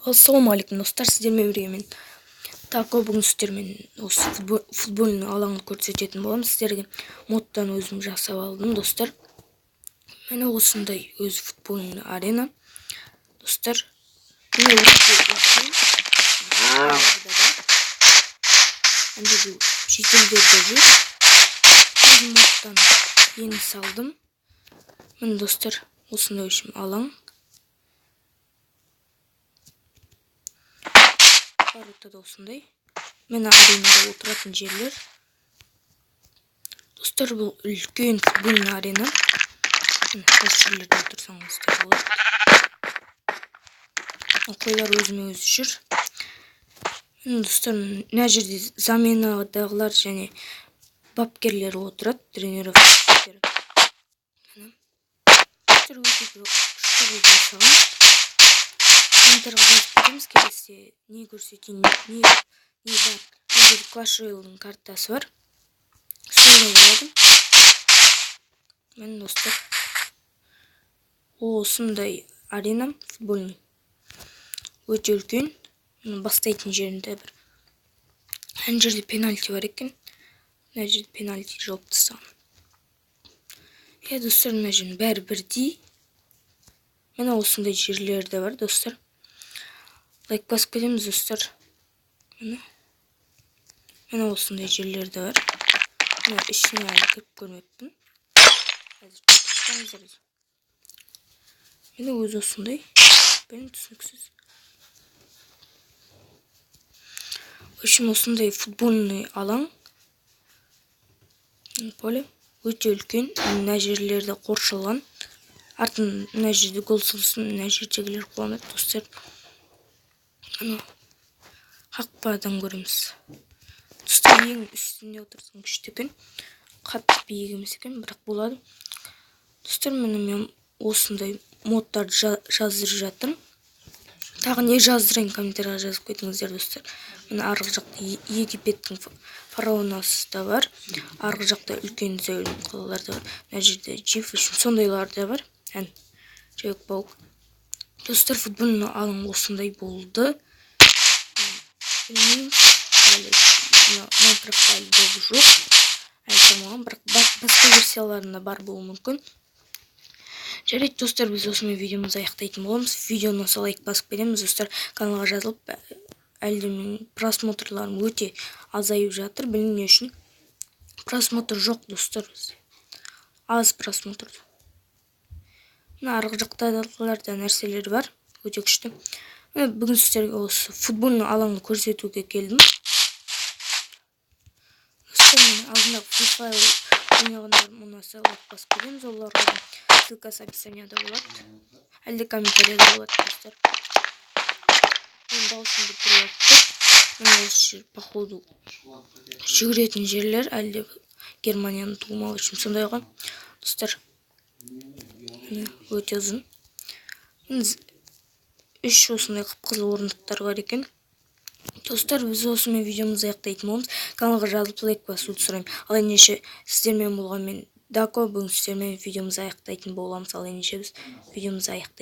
Ассаламу алейкум достар, сіздермен бірге мен тако бүгін сіздермен осы футбольный алаңды көрсететін боламын. Сіздерге модтан өзім жасап алдым достар. Міне осындай өз футбольный арена достар. Міне шетелдерде жүр. Модтан ені салдым. Міне достар, осындай үшін алаң. Ортада осындай. Мен аренада отыратын жерлер. Достар, бұл үлкен футбольный арена. Осы жерлерде отырсаңыздар болады. Қойлар өзіме өзі жүр. Достар, мына жерде заменадағылар және бапкерлер отырады, тренировкалар. Достар, өте күшті жасаған. Интернет келесе не көрсетейін, не бар. Бұл Clash Royale'ның картасы бар. Сонда болады. Мен достар, осындай арена футбольный. Өте үлкен. Бастайтын жерінде бір. Ән жерде пенальти бар екен. Мына жерде пенальти жауып тастаған. Достар, мына жердің бәрі бірдей. Мына осындай жерлерде бар достар. Лайк басып кетеміз достар. Міне осындай жерлерде бар. Міне ішіне әлі кіріп көрмеппін. Міне өз осындай. Бәрін түсініксіз. Өшім осындай футбольный алаң. Поле өте үлкен. Мына жерлерде қоршалған. Артын мына жерде гол соғысын, мына жердегілер қуанады достар. Қақпадан көреміз. Достар, ең үстінде отырсың күшті екен. Қатты биік емес екен, бірақ болады. Достар, мен осындай модтарды жаздырып жатырмын. Тағы не жаздырайын, комментарияға жазып кетіңіздер достар. Мен арғы жақта Египеттің фараонасы да бар. Арғы жақта үлкен зәулім қалалар да бар. Мына жерде Джиф үшін сондайлар да бар. Человек-паук. Достар, футбольный алаң осындай болды. Білмеймін, Майнкрафтта әлі добы жоқ. Әлі тамаған, бірақ басқа версияларында бар болуы мүмкін. Жарайды достар, біз осымен видеомызды аяқтайтын боламыз. Видеоны лайк басып кетеміз достар. Каналға жазылып, әлде мен просмотрларым өте азайып жатыр. Білмеймін не үшін. Просмотр жоқ достар. Аз просмотр. Арғы жақтағыларда нәрселер бар. Өте күшті. Бүгін сіздерге осы футбольный алаңды көрсетуге келдім. Достар, алдында Free Fire ойнағандарым ұнаса лайк басып кетеміз. Оларға ссылкасы описанияда болады. Әлде комментарияда болады достар. Мен даусымды приятты. Мен осы жер, походу, жүгіретін жерлер. Әлде Германияны туғымалы үшін сондай ғой. Достар, өте ұзын. Үш осындай қып-қызыл орындықтар бар екен. Достар, біз осымен видеомызды аяқтайтын боламыз. Каналға жазылып лайк басуды сұраймын. Ал ендеше сіздермен болған мен Дако, бүгін сіздермен видеомызды аяқтайтын боламыз. Ал ендеше біз видеомызды аяқтайтын.